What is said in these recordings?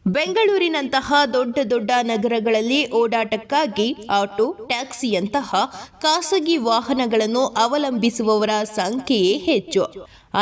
ಬೆಂಗಳೂರಿನಂತಹ ದೊಡ್ಡ ದೊಡ್ಡ ನಗರಗಳಲ್ಲಿ ಓಡಾಟಕ್ಕಾಗಿ ಆಟೋ, ಟ್ಯಾಕ್ಸಿಯಂತಹ ಖಾಸಗಿ ವಾಹನಗಳನ್ನು ಅವಲಂಬಿಸುವವರ ಸಂಖ್ಯೆಯೇ ಹೆಚ್ಚು.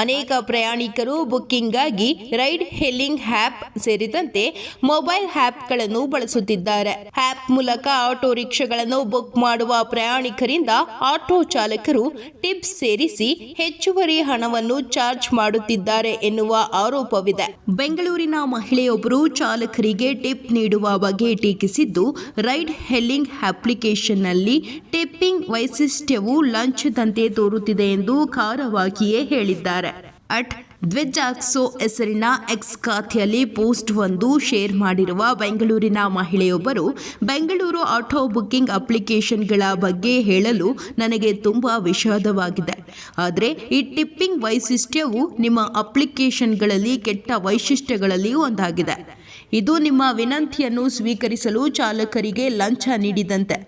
ಅನೇಕ ಪ್ರಯಾಣಿಕರು ಬುಕ್ಕಿಂಗ್ಗಾಗಿ ರೈಡ್ ಹೇಲಿಂಗ್ ಆ್ಯಪ್ ಸೇರಿದಂತೆ ಮೊಬೈಲ್ ಆ್ಯಪ್ಗಳನ್ನು ಬಳಸುತ್ತಿದ್ದಾರೆ. ಆ್ಯಪ್ ಮೂಲಕ ಆಟೋ ರಿಕ್ಷಾಗಳನ್ನು ಬುಕ್ ಮಾಡುವ ಪ್ರಯಾಣಿಕರಿಂದ ಆಟೋ ಚಾಲಕರು ಟಿಪ್ಸ್ ಸೇರಿಸಿ ಹೆಚ್ಚುವರಿ ಹಣವನ್ನು ಚಾರ್ಜ್ ಮಾಡುತ್ತಿದ್ದಾರೆ ಎನ್ನುವ ಆರೋಪವಿದೆ. ಬೆಂಗಳೂರಿನ ಮಹಿಳೆಯೊಬ್ಬರು ಚಾಲಕರಿಗೆ ಟಿಪ್ ನೀಡುವ ಬಗ್ಗೆ ಟೀಕಿಸಿದ್ದು, ರೈಡ್ ಹೇಲಿಂಗ್ ಅಪ್ಲಿಕೇಶನ್ನಲ್ಲಿ ಟಿಪ್ಪಿಂಗ್ ವೈಶಿಷ್ಟ್ಯವು ಲಂಚದಂತೆ ತೋರುತ್ತಿದೆ ಎಂದು ಖಾರವಾಗಿಯೇ ಹೇಳಿದ್ದಾರೆ. ದ್ವಿಜಾಕ್ಸೋ ಹೆಸರಿನ ಎಕ್ಸ್ ಖಾತೆಯಲ್ಲಿ ಪೋಸ್ಟ್ ಒಂದು ಶೇರ್ ಮಾಡಿರುವ ಬೆಂಗಳೂರಿನ ಮಹಿಳೆಯೊಬ್ಬರು, ಬೆಂಗಳೂರು ಆಟೋ ಬುಕ್ಕಿಂಗ್ ಅಪ್ಲಿಕೇಶನ್ಗಳ ಬಗ್ಗೆ ಹೇಳಲು ನನಗೆ ತುಂಬಾ ವಿಷಾದವಾಗಿದೆ. ಆದರೆ ಈ ಟಿಪ್ಪಿಂಗ್ ವೈಶಿಷ್ಟ್ಯವು ನಿಮ್ಮ ಅಪ್ಲಿಕೇಶನ್ಗಳಲ್ಲಿ ಕೆಟ್ಟ ವೈಶಿಷ್ಟ್ಯಗಳಲ್ಲಿ ಒಂದಾಗಿದೆ. ಇದು ನಿಮ್ಮ ವಿನಂತಿಯನ್ನು ಸ್ವೀಕರಿಸಲು ಚಾಲಕರಿಗೆ ಲಂಚ ನೀಡಿದಂತೆ.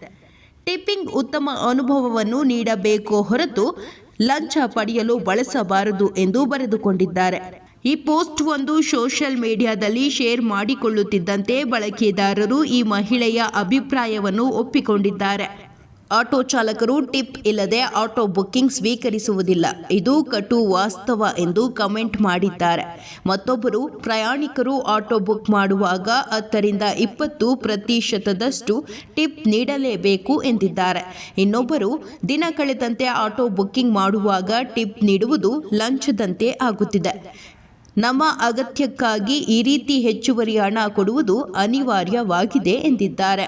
ಟಿಪ್ಪಿಂಗ್ ಉತ್ತಮ ಅನುಭವವನ್ನು ನೀಡಬೇಕೋ ಹೊರತು ಲಂಚ ಪಡೆಯಲು ಬಳಸಬಾರದು ಎಂದು ಬರೆದುಕೊಂಡಿದ್ದಾರೆ. ಈ ಪೋಸ್ಟ್ ಒಂದು ಸೋಷಿಯಲ್ ಮೀಡಿಯಾದಲ್ಲಿ ಶೇರ್ ಮಾಡಿಕೊಳ್ಳುತ್ತಿದ್ದಂತೆ ಬಳಕೆದಾರರು ಈ ಮಹಿಳೆಯ ಅಭಿಪ್ರಾಯವನ್ನು ಒಪ್ಪಿಕೊಂಡಿದ್ದಾರೆ. ಆಟೋ ಚಾಲಕರು ಟಿಪ್ ಇಲ್ಲದೆ ಆಟೋ ಬುಕ್ಕಿಂಗ್ ಸ್ವೀಕರಿಸುವುದಿಲ್ಲ, ಇದು ಕಟು ವಾಸ್ತವ ಎಂದು ಕಮೆಂಟ್ ಮಾಡಿದ್ದಾರೆ. ಮತ್ತೊಬ್ಬರು, ಪ್ರಯಾಣಿಕರು ಆಟೋ ಬುಕ್ ಮಾಡುವಾಗ 10-20% ಟಿಪ್ ನೀಡಲೇಬೇಕು ಎಂದಿದ್ದಾರೆ. ಇನ್ನೊಬ್ಬರು, ದಿನ ಕಳೆದಂತೆ ಆಟೋ ಬುಕ್ಕಿಂಗ್ ಮಾಡುವಾಗ ಟಿಪ್ ನೀಡುವುದು ಲಂಚದಂತೆ ಆಗುತ್ತಿದೆ. ನಮ್ಮ ಅಗತ್ಯಕ್ಕಾಗಿ ಈ ರೀತಿ ಹೆಚ್ಚುವರಿ ಹಣ ಕೊಡುವುದು ಅನಿವಾರ್ಯವಾಗಿದೆ ಎಂದಿದ್ದಾರೆ.